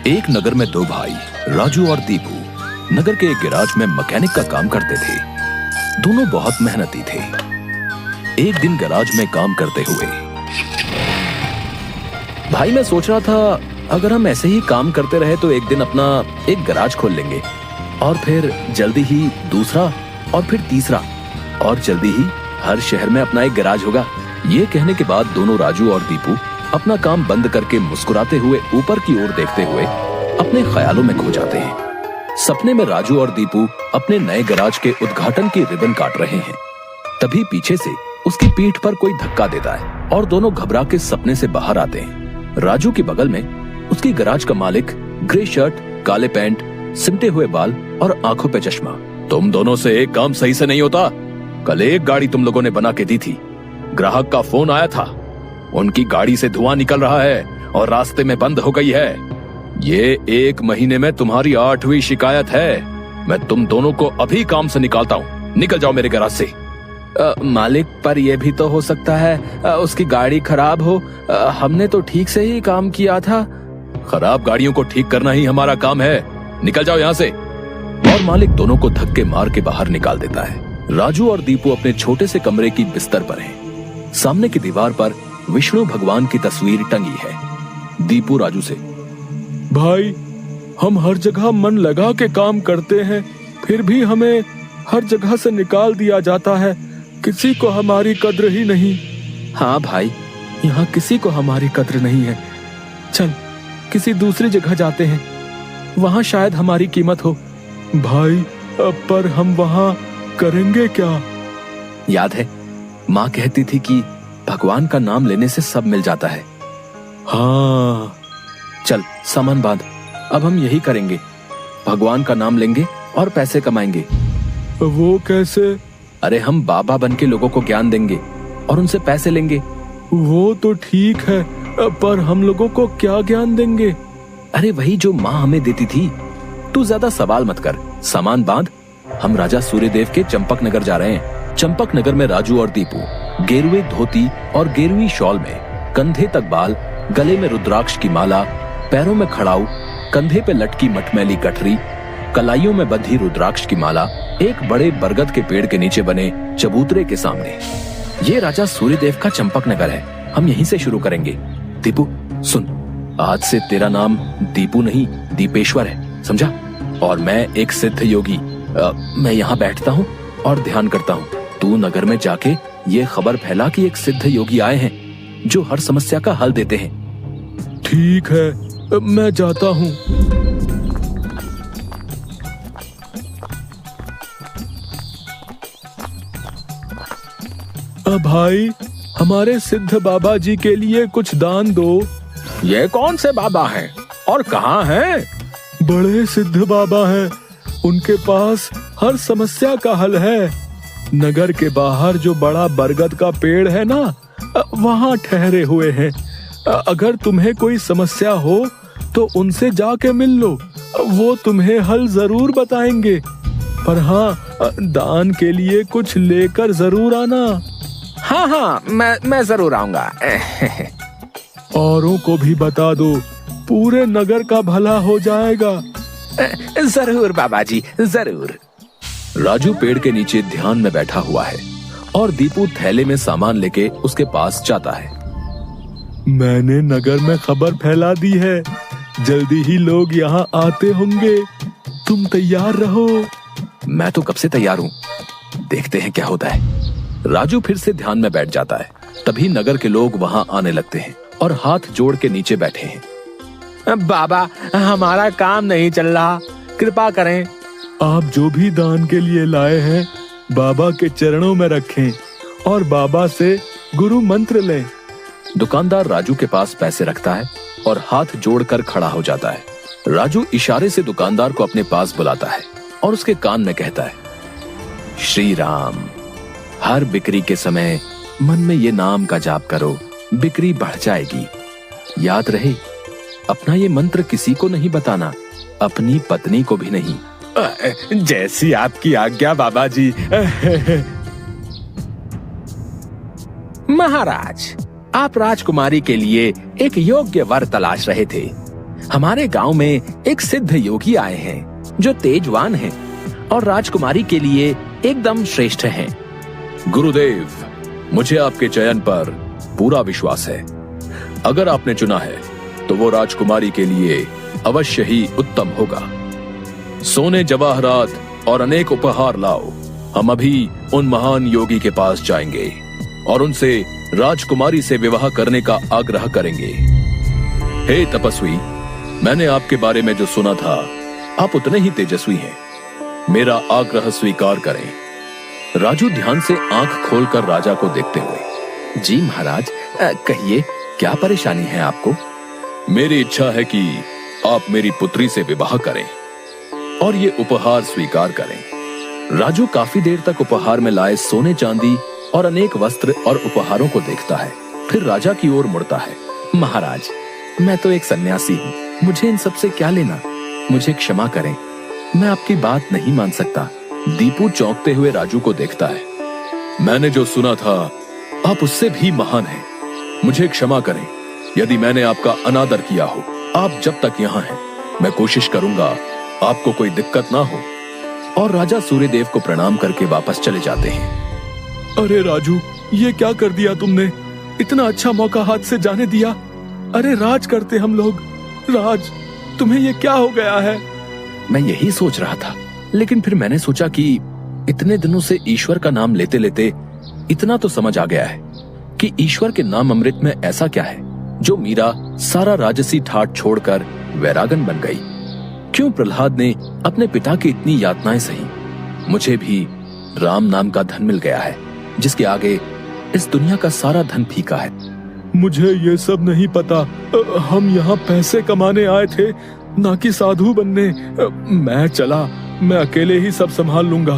एक नगर में दो भाई राजू और दीपू नगर के एक गैराज में मैकेनिक का काम करते थे। दोनों बहुत मेहनती थे। एक दिन गैराज में काम करते हुए भाई मैं सोच रहा था, अगर हम ऐसे ही काम करते रहे तो एक दिन अपना एक गैराज खोल लेंगे और फिर जल्दी ही दूसरा और फिर तीसरा और जल्दी ही हर शहर में अपना एक गैराज होगा। ये कहने के बाद दोनों राजू और दीपू अपना काम बंद करके मुस्कुराते हुए ऊपर की ओर देखते हुए अपने ख्यालों में खो जाते हैं। सपने में राजू और दीपू अपने नए गैराज के उद्घाटन की रिबन काट रहे हैं। तभी पीछे से उसकी पीठ पर कोई धक्का देता है और दोनों घबरा के सपने से बाहर आते हैं। राजू के बगल में उसकी गैराज का मालिक, ग्रे शर्ट, काले पैंट, सिमटे हुए बाल और आंखों पे चश्मा। तुम दोनों से एक काम सही से नहीं होता। कल एक गाड़ी तुम लोगों ने बना के दी थी, ग्राहक का फोन आया था, उनकी गाड़ी से धुआं निकल रहा है और रास्ते में बंद हो गई है। ये 1 महीने में तुम्हारी 8वीं शिकायत है। मैं तुम दोनों को अभी काम से निकालता हूँ। निकल जाओ मेरे गैराज से। मालिक, पर यह भी तो हो सकता है उसकी गाड़ी खराब हो। हमने तो ठीक से ही काम किया था। खराब गाड़ियों को ठीक करना ही हमारा काम है। निकल जाओ यहाँ से। और मालिक दोनों को धक्के मार के बाहर निकाल देता है। राजू और दीपू अपने छोटे से कमरे की बिस्तर पर हैं। सामने की दीवार पर विष्णु भगवान की तस्वीर टंगी है। दीपू राजू से, भाई हम हर जगह मन लगा के काम करते हैं, फिर भी हमें हर जगह से निकाल दिया जाता है। किसी को हमारी कद्र ही नहीं। हाँ भाई, यहाँ किसी को हमारी कद्र नहीं है। चल किसी दूसरी जगह जाते हैं, वहाँ शायद हमारी कीमत हो। भाई पर हम वहाँ करेंगे क्या? याद है माँ कहती थी कि भगवान का नाम लेने से सब मिल जाता है। हाँ चल सामान बांध, अब हम यही करेंगे। भगवान का नाम लेंगे और पैसे कमाएंगे। वो कैसे? अरे हम बाबा बन के लोगों को ज्ञान देंगे और उनसे पैसे लेंगे। वो तो ठीक है, पर हम लोगों को क्या ज्ञान देंगे? अरे वही जो माँ हमें देती थी। तू ज्यादा सवाल मत कर, सामान बांध। हम राजा सूर्यदेव के चंपक नगर जा रहे हैं। चंपक नगर में राजू और दीपू गेरुए धोती और गेरुई शॉल में, कंधे तक बाल, गले में रुद्राक्ष की माला, पैरों में खड़ाऊ, कंधे पे लटकी मटमैली गठरी, कलाइयों में बंधी रुद्राक्ष की माला, एक बड़े बरगद के पेड़ के नीचे बने चबूतरे के सामने। ये राजा सूर्यदेव का चंपक नगर है। हम यहीं से शुरू करेंगे। दीपू सुन, आज से तेरा नाम दीपू नहीं दीपेश्वर है, समझा? और मैं एक सिद्ध योगी। मैं यहाँ बैठता हूँ और ध्यान करता हूँ। तू नगर में जाके ये खबर फैला कि एक सिद्ध योगी आए हैं जो हर समस्या का हल देते हैं। ठीक है, मैं जाता हूँ। भाई हमारे सिद्ध बाबा जी के लिए कुछ दान दो। ये कौन से बाबा हैं और कहाँ हैं? बड़े सिद्ध बाबा हैं, उनके पास हर समस्या का हल है। नगर के बाहर जो बड़ा बरगद का पेड़ है ना, वहाँ ठहरे हुए हैं। अगर तुम्हें कोई समस्या हो तो उनसे जाके मिल लो, वो तुम्हें हल जरूर बताएंगे। पर हाँ, दान के लिए कुछ लेकर जरूर आना। हाँ हाँ, मैं जरूर आऊंगा। औरों को भी बता दो, पूरे नगर का भला हो जाएगा। जरूर बाबा जी, जरूर। राजू पेड़ के नीचे ध्यान में बैठा हुआ है और दीपू थैले में सामान लेके उसके पास जाता है। मैंने नगर में खबर फैला दी है, जल्दी ही लोग यहाँ आते होंगे। तुम तैयार रहो। मैं तो कब से तैयार हूँ, देखते हैं क्या होता है। राजू फिर से ध्यान में बैठ जाता है। तभी नगर के लोग वहाँ आने लगते हैं और हाथ जोड़ के नीचे बैठे हैं। बाबा, हमारा काम नहीं चल रहा, कृपा करें। आप जो भी दान के लिए लाए हैं बाबा के चरणों में रखें और बाबा से गुरु मंत्र लें। दुकानदार राजू के पास पैसे रखता है और हाथ जोड़कर खड़ा हो जाता है। राजू इशारे से दुकानदार को अपने पास बुलाता है और उसके कान में कहता है, श्री राम। हर बिक्री के समय मन में ये नाम का जाप करो, बिक्री बढ़ जाएगी। याद रहे, अपना ये मंत्र किसी को नहीं बताना, अपनी पत्नी को भी नहीं। जैसी आपकी आज्ञा बाबा जी। महाराज, आप राजकुमारी के लिए एक योग्य वर तलाश रहे थे। हमारे गांव में एक सिद्ध योगी आए हैं जो तेजवान हैं और राजकुमारी के लिए एकदम श्रेष्ठ हैं। गुरुदेव, मुझे आपके चयन पर पूरा विश्वास है। अगर आपने चुना है तो वो राजकुमारी के लिए अवश्य ही उत्तम होगा। सोने जवाहरात और अनेक उपहार लाओ। हम अभी उन महान योगी के पास जाएंगे और उनसे राजकुमारी से विवाह करने का आग्रह करेंगे। हे तपस्वी, मैंने आपके बारे में जो सुना था, आप उतने ही तेजस्वी हैं। मेरा आग्रह स्वीकार करें। राजू ध्यान से आंख खोलकर राजा को देखते हुए, जी महाराज, कहिए क्या परेशानी है आपको? मेरी इच्छा है कि आप मेरी पुत्री से विवाह करें और ये उपहार स्वीकार करें। राजू काफी देर तक उपहार में लाए सोने चांदी और अनेक वस्त्र और उपहारों को देखता है, फिर राजा की ओर मुड़ता है। महाराज, मैं तो एक सन्यासी हूँ, मुझे इन सब से क्या लेना? मुझे क्षमा करें, मैं आपकी बात नहीं मान सकता। दीपू चौंकते हुए राजू को देखता है। मैंने जो सुना था, आप उससे भी महान हैं। मुझे क्षमा करें यदि मैंने आपका अनादर किया हो। आप जब तक यहाँ हैं, मैं कोशिश करूंगा आपको कोई दिक्कत ना हो। और राजा सूर्यदेव को प्रणाम करके वापस चले जाते हैं। अरे राजू, ये क्या कर दिया तुमने? इतना अच्छा मौका हाथ से जाने दिया। अरे राज करते हम लोग। राज, तुम्हें ये क्या हो गया है? मैं यही सोच रहा था, लेकिन फिर मैंने सोचा कि इतने दिनों से ईश्वर का नाम लेते लेते इतना तो समझ आ गया है कि ईश्वर के नाम अमृत में ऐसा क्या है जो मीरा सारा राजसी ठाट छोड़कर वैरागन बन गई। क्यों प्रहलाद ने अपने पिता की इतनी यातनाएं सही? मुझे भी राम नाम का धन मिल गया है जिसके आगे इस दुनिया का सारा धन फीका है। मुझे ये सब नहीं पता। हम यहाँ पैसे कमाने आए थे, ना कि साधु बनने। मैं चला, मैं अकेले ही सब संभाल लूंगा।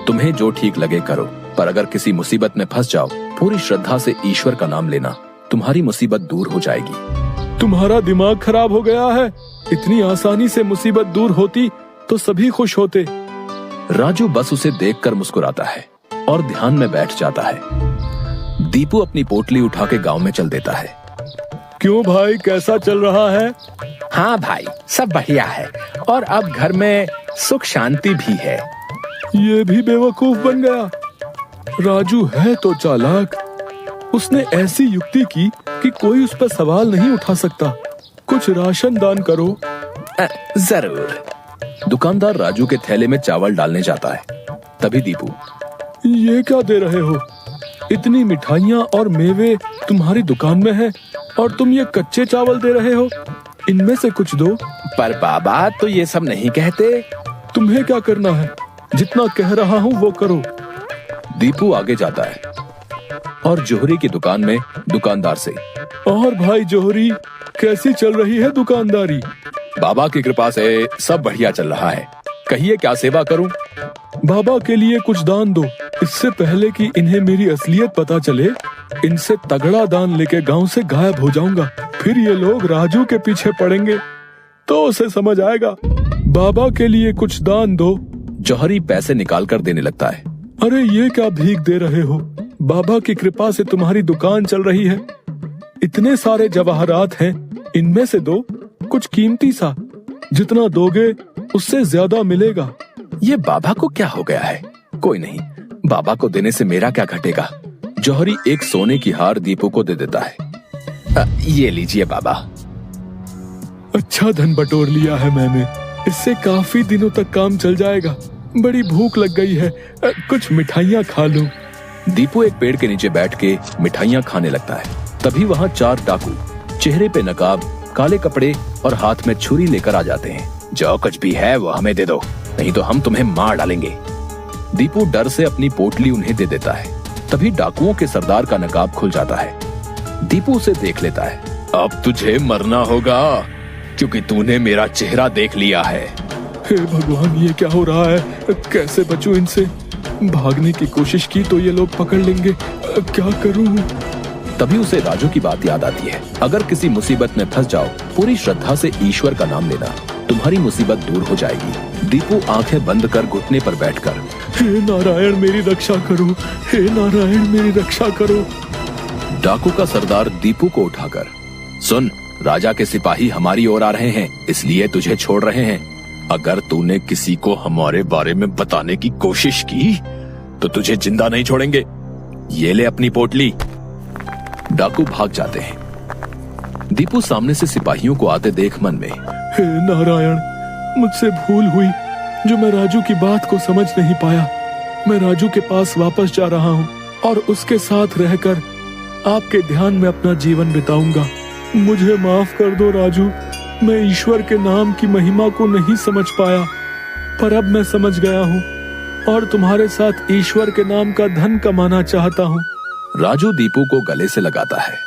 तुम्हें जो ठीक लगे करो, पर अगर किसी मुसीबत में फंस जाओ, पूरी श्रद्धा से ईश्वर का नाम लेना, तुम्हारी मुसीबत दूर हो जाएगी। तुम्हारा दिमाग खराब हो गया है? इतनी आसानी से मुसीबत दूर होती तो सभी खुश होते। राजू बस उसे देखकर मुस्कुराता है और ध्यान में बैठ जाता है। दीपू अपनी पोटली उठा के गांव में चल देता है। क्यों भाई, कैसा चल रहा है? हाँ भाई, सब बढ़िया है और अब घर में सुख शांति भी है। ये भी बेवकूफ बन गया। राजू है तो चालाक। उसने ऐसी युक्ति की कि कोई उस पर सवाल नहीं उठा सकता। कुछ राशन दान करो। जरूर। दुकानदार राजू के थैले में चावल डालने जाता है। तभी दीपू, ये क्या दे रहे हो? इतनी मिठाइयाँ और मेवे तुम्हारी दुकान में है और तुम ये कच्चे चावल दे रहे हो? इनमें से कुछ दो। पर बाबा तो ये सब नहीं कहते। तुम्हें क्या करना है? जितना कह रहा हूँ वो करो। दीपू आगे जाता है और जोहरी की दुकान में दुकानदार से, और भाई जोहरी, कैसी चल रही है दुकानदारी? बाबा की कृपा से सब बढ़िया चल रहा है। कहिए क्या सेवा करूं? बाबा के लिए कुछ दान दो। इससे पहले कि इन्हें मेरी असलियत पता चले, इनसे तगड़ा दान लेके गांव से गायब हो जाऊंगा। फिर ये लोग राजू के पीछे पड़ेंगे तो उसे समझ आएगा। बाबा के लिए कुछ दान दो। जौहरी पैसे निकाल कर देने लगता है। अरे ये क्या भीख दे रहे हो? बाबा की कृपा से तुम्हारी दुकान चल रही है। इतने सारे जवाहरात हैं, इनमें से दो, कुछ कीमती सा। जितना दोगे उससे ज्यादा मिलेगा। ये बाबा को क्या हो गया है? कोई नहीं, बाबा को देने से मेरा क्या घटेगा। जौहरी एक सोने की हार दीपू को दे देता है। ये लीजिए बाबा। अच्छा धन बटोर लिया है मैंने। इससे काफी दिनों तक काम चल जाएगा। बड़ी भूख लग गई है, कुछ मिठाइयाँ खा लूं। दीपू एक पेड़ के नीचे बैठ के मिठाइयाँ खाने लगता है। तभी वहाँ 4 डाकू, चेहरे पे नकाब, काले कपड़े और हाथ में छुरी लेकर आ जाते हैं। जो कुछ भी है वो हमें दे दो, नहीं तो हम तुम्हें मार डालेंगे। दीपू डर से अपनी पोटली उन्हें दे देता है। तभी डाकुओं के सरदार का नकाब खुल जाता है। दीपू उसे देख लेता है। अब तुझे मरना होगा क्योंकि तूने मेरा चेहरा देख लिया है। हे भगवान, ये क्या हो रहा है? कैसे बचूं इनसे? भागने की कोशिश की तो ये लोग पकड़ लेंगे। क्या करूं? तभी उसे राजू की बात याद आती है। अगर किसी मुसीबत में फंस जाओ, पूरी श्रद्धा से ईश्वर का नाम लेना, तुम्हारी मुसीबत दूर हो जाएगी। दीपू आंखें बंद कर घुटने पर बैठकर, हे नारायण मेरी रक्षा करो, हे नारायण मेरी रक्षा करो। डाकू का सरदार दीपू को उठाकर, सुन, राजा के सिपाही हमारी ओर आ रहे हैं, इसलिए तुझे छोड़ रहे हैं। अगर तूने किसी को हमारे बारे में बताने की कोशिश की तो तुझे जिंदा नहीं छोड़ेंगे। ये ले अपनी पोटली। डाकू भाग जाते हैं। दीपू सामने से सिपाहियों को आते देख मन में, हे नारायण, मुझसे भूल हुई जो मैं राजू की बात को समझ नहीं पाया। मैं राजू के पास वापस जा रहा हूँ और उसके साथ रहकर आपके ध्यान में अपना जीवन बिताऊंगा। मुझे माफ कर दो राजू, मैं ईश्वर के नाम की महिमा को नहीं समझ पाया, पर अब मैं समझ गया हूँ और तुम्हारे साथ ईश्वर के नाम का धन कमाना चाहता हूँ। राजू दीपू को गले से लगाता है